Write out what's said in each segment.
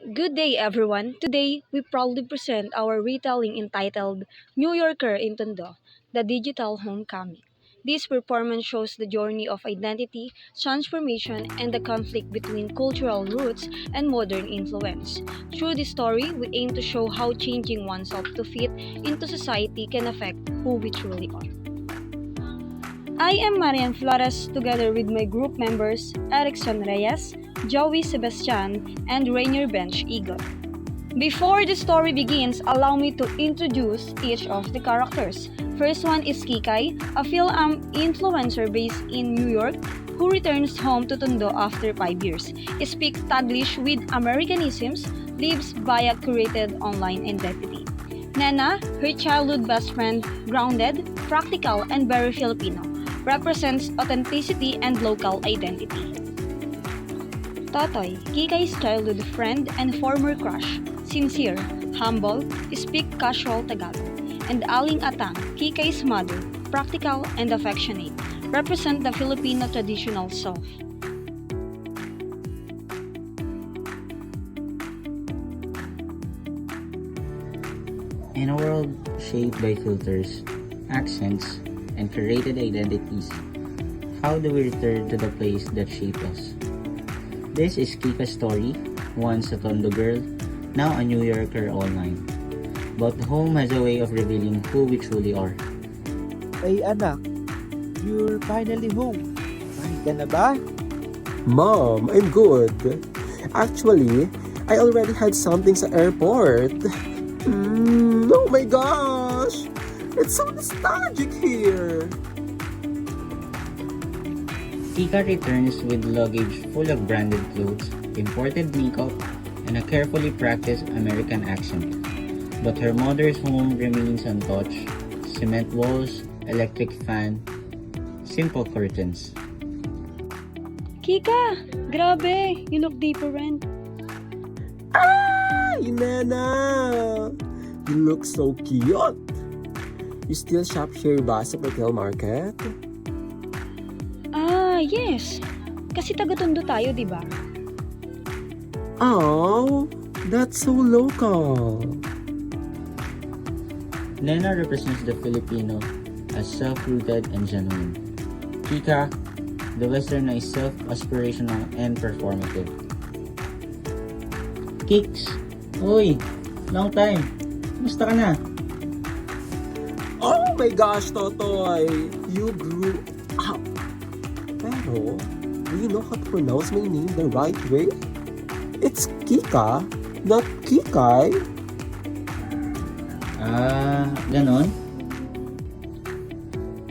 Good day, everyone. Today, we proudly present our retelling entitled New Yorker in Tondo, The Digital Homecoming. This performance shows the journey of identity, transformation, and the conflict between cultural roots and modern influence. Through this story, we aim to show how changing oneself to fit into society can affect who we truly are. I am Marian Flores together with my group members Erickson Reyes, Joey Sebastian, and Rainier Bench Eagle. Before the story begins, allow me to introduce each of the characters. First one is Kikay, a film influencer based in New York who returns home to Tondo after 5 years. He speaks Taglish with Americanisms, lives by a curated online identity. Nana, her childhood best friend, grounded, practical, and very Filipino, represents authenticity and local identity. Totoy, Kikay's childhood friend and former crush, sincere, humble, speak casual Tagalog. And Aling Atang, Kikay's mother, practical and affectionate, represent the Filipino traditional self. In a world shaped by filters, accents, and curated identities, how do we return to the place that shaped us? This is Kika's story, once a Tondo girl, now a New Yorker online. But home has a way of revealing who we truly are. Ay anak, you're finally home. Fine ka na ba? Mom, I'm good. Actually, I already had something sa airport. Oh my gosh! It's so nostalgic here! Kika returns with luggage full of branded clothes, imported makeup, and a carefully practiced American accent. But her mother's home remains untouched. Cement walls, electric fan, simple curtains. Kika, grabe, you look different. Ay, Nana! You look so cute! You still shop here ba sa Retail Market? Yes. Kasi taga-Tondo tayo, di ba? Oh, that's so local. Nena represents the Filipino as self-rooted and genuine. Kika, the westernized self-aspirational and performative. Kicks! Uy! Long time! Kumusta ka na? Oh my gosh, Totoy! You grew up. Pero, do you know how to pronounce my name the right way? It's Kika, not Kikay. Ganon?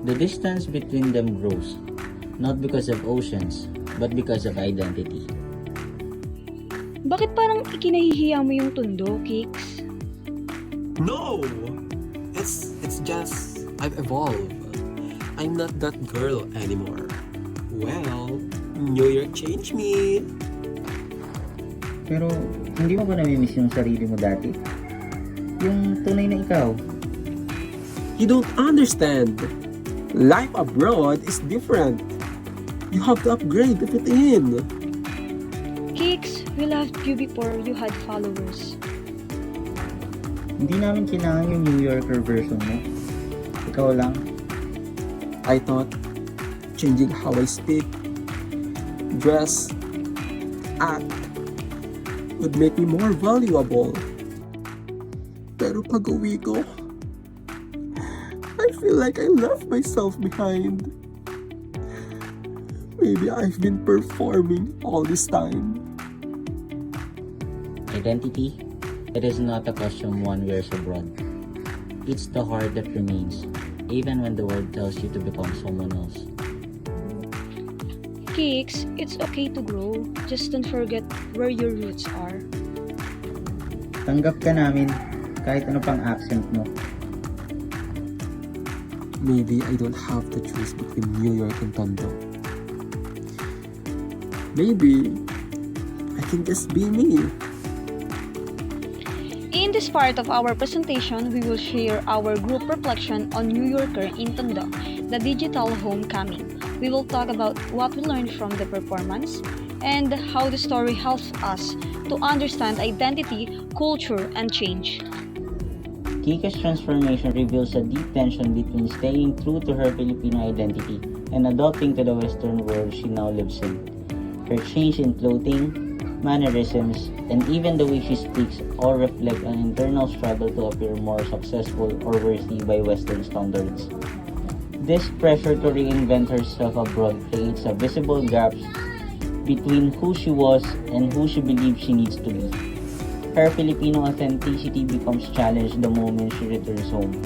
The distance between them grows, not because of oceans, but because of identity. Bakit parang ikinahihiya mo yung Tondo, Kicks? No! It's just, I've evolved. I'm not that girl anymore. Well, New York changed me. Pero, hindi mo ba namimiss yung sarili mo dati? Yung tunay na ikaw? You don't understand. Life abroad is different. You have to upgrade to fit in. Kicks, we loved you before you had followers. Hindi namin kailangan yung New Yorker version mo. Ikaw lang. I thought changing how I speak, dress, act would make me more valuable. Pero pag uwi ko, I feel like I left myself behind. Maybe I've been performing all this time. Identity, it is not a costume one wears abroad. It's the heart that remains, even when the world tells you to become someone else. Kicks, it's okay to grow. Just don't forget where your roots are. Tanggap ka namin, kahit ano pang accent mo. Maybe I don't have to choose between New York and Tondo. Maybe I can just be me. In this part of our presentation, we will share our group reflection on New Yorker in Tondo, the digital homecoming. We will talk about what we learned from the performance and how the story helps us to understand identity, culture, and change. Kika's transformation reveals a deep tension between staying true to her Filipino identity and adapting to the Western world she now lives in. Her change in clothing, mannerisms, and even the way she speaks all reflect an internal struggle to appear more successful or worthy by Western standards. This pressure to reinvent herself abroad creates a visible gap between who she was and who she believes she needs to be. Her Filipino authenticity becomes challenged the moment she returns home,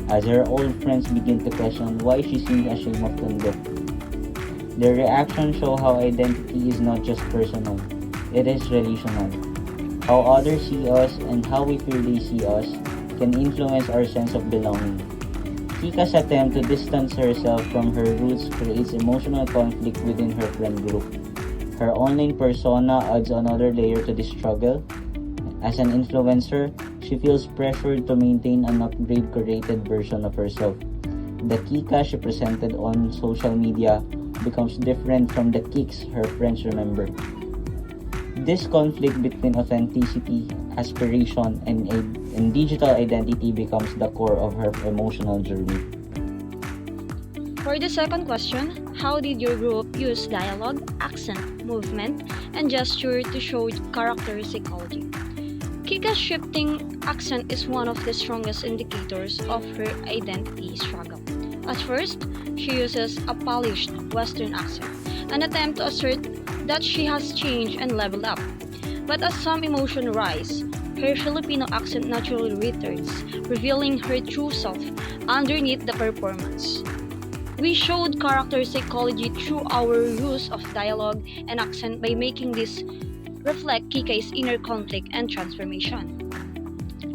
as her old friends begin to question why she seems ashamed of Tondo. Their reactions show how identity is not just personal, it is relational. How others see us and how we feel they see us can influence our sense of belonging. Kika's attempt to distance herself from her roots creates emotional conflict within her friend group. Her online persona adds another layer to this struggle. As an influencer, she feels pressured to maintain an upgrade curated version of herself. The Kika she presented on social media becomes different from the Kicks her friends remember. This conflict between authenticity, aspiration, and digital identity becomes the core of her emotional journey. For the second question, how did your group use dialogue, accent, movement, and gesture to show character psychology? Kika's shifting accent is one of the strongest indicators of her identity struggle. At first, she uses a polished Western accent, an attempt to assert that she has changed and leveled up. But as some emotion rise, her Filipino accent naturally returns, revealing her true self underneath the performance. We showed character psychology through our use of dialogue and accent by making this reflect Kika's inner conflict and transformation.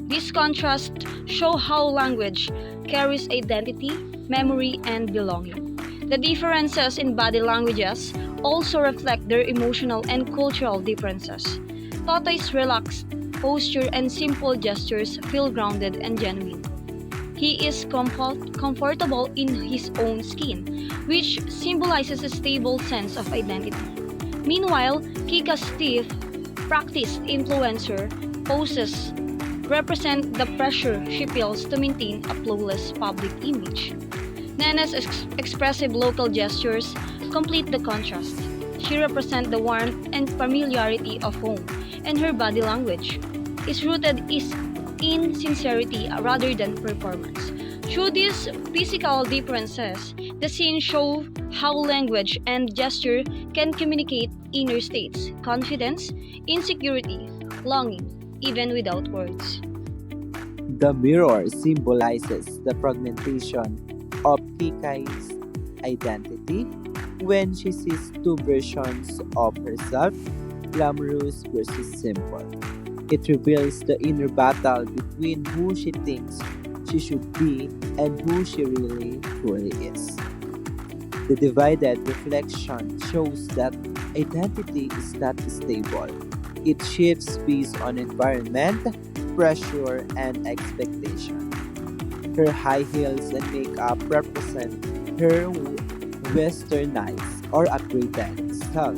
These contrasts show how language carries identity, memory, and belonging. The differences in body languages also reflect their emotional and cultural differences. Totoy's relaxed posture and simple gestures feel grounded and genuine. He is comfortable in his own skin, which symbolizes a stable sense of identity. Meanwhile, Kika's stiff, practiced influencer poses represent the pressure she feels to maintain a flawless public image. Nena's expressive local gestures complete the contrast. She represents the warmth and familiarity of home, and her body language is rooted in sincerity rather than performance. Through these physical differences, the scene shows how language and gesture can communicate inner states, confidence, insecurity, longing, even without words. The mirror symbolizes the fragmentation of Kikai's identity when she sees two versions of herself, glamorous versus simple. It reveals the inner battle between who she thinks she should be and who she really truly is. The divided reflection shows that identity is not stable. It shifts based on environment, pressure, and expectation. Her high heels and makeup represent her westernized or upgraded self.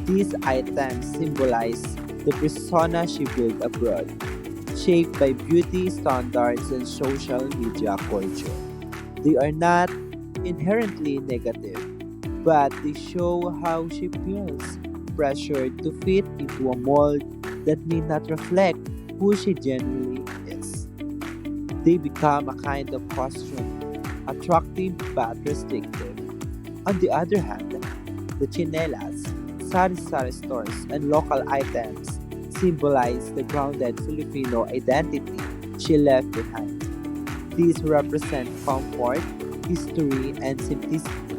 These items symbolize the persona she built abroad, shaped by beauty standards and social media culture. They are not inherently negative, but they show how she feels pressured to fit into a mold that may not reflect who she genuinely is. They become a kind of costume, attractive but restrictive. On the other hand, the chinelas, sari-sari stores, and local items symbolize the grounded Filipino identity she left behind. These represent comfort, history, and simplicity,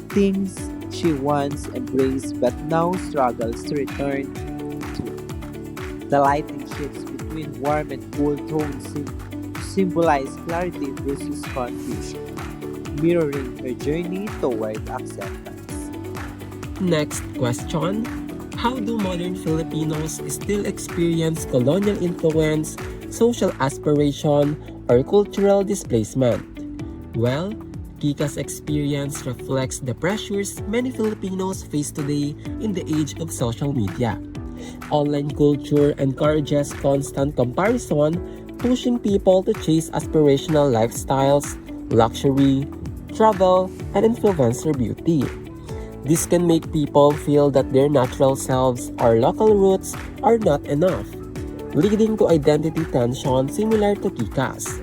things she once embraced but now struggles to return to. The lighting shifts between warm and cool tones to symbolize clarity versus confusion, mirroring her journey toward acceptance. Next question. How do modern Filipinos still experience colonial influence, social aspiration, or cultural displacement? Well, Kika's experience reflects the pressures many Filipinos face today in the age of social media. Online culture encourages constant comparison, pushing people to chase aspirational lifestyles, luxury, travel, and influencer beauty. This can make people feel that their natural selves or local roots are not enough, leading to identity tension similar to Kika's.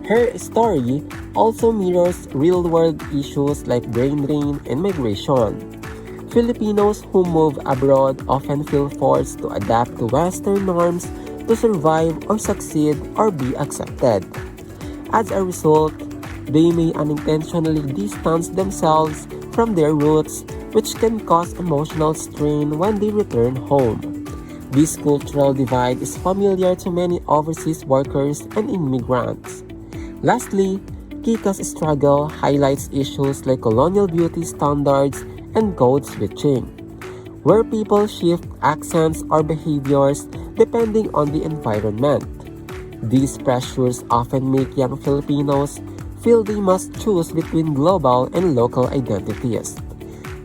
Her story also mirrors real-world issues like brain drain and migration. Filipinos who move abroad often feel forced to adapt to Western norms to survive or succeed or be accepted. As a result, they may unintentionally distance themselves from their roots, which can cause emotional strain when they return home. This cultural divide is familiar to many overseas workers and immigrants. Lastly, Kika's struggle highlights issues like colonial beauty standards and code switching, where people shift accents or behaviors depending on the environment. These pressures often make young Filipinos feel they must choose between global and local identities.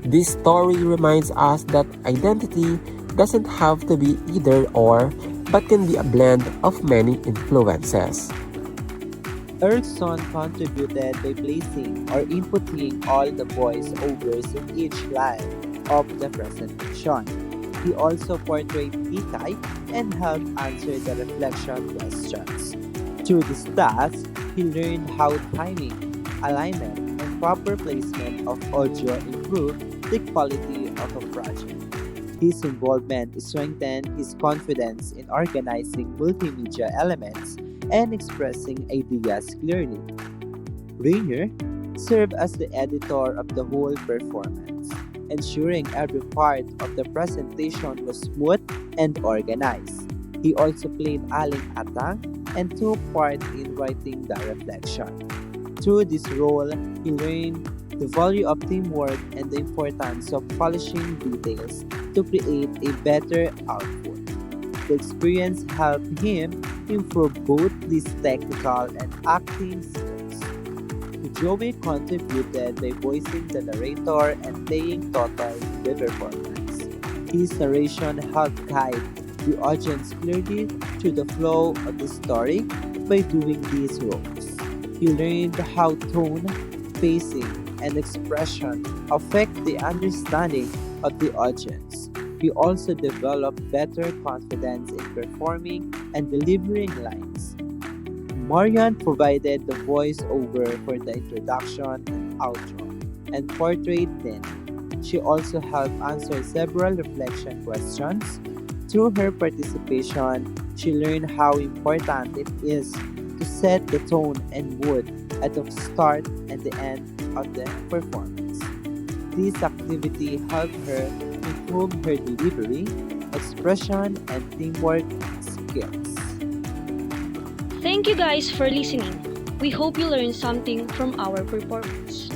This story reminds us that identity doesn't have to be either or, but can be a blend of many influences. Erickson contributed by placing or inputting all the voice-overs in each line of the presentation. He also portrayed Ikai and helped answer the reflection questions. Through this task, he learned how timing, alignment, and proper placement of audio improve the quality of a project. His involvement strengthened his confidence in organizing multimedia elements and expressing ideas clearly. Rainier served as the editor of the whole performance, ensuring every part of the presentation was smooth and organized. He also played Aling Atang and took part in writing the reflection. Through this role, he learned the value of teamwork and the importance of polishing details to create a better output. The experience helped him improve both his technical and acting skills. Joey contributed by voicing the narrator and playing total the performance. His narration helped guide the audience clearly through the flow of the story by doing these roles. He learned how tone, pacing, and expression affect the understanding of the audience. He also developed better confidence in performing and delivering lines. Marian provided the voice-over for the introduction and outro, and portrayed Lynn. She also helped answer several reflection questions. Through her participation, she learned how important it is to set the tone and mood at the start and the end of the performance. This activity helped her improve her delivery, expression, and teamwork skills. Thank you guys for listening. We hope you learned something from our performance.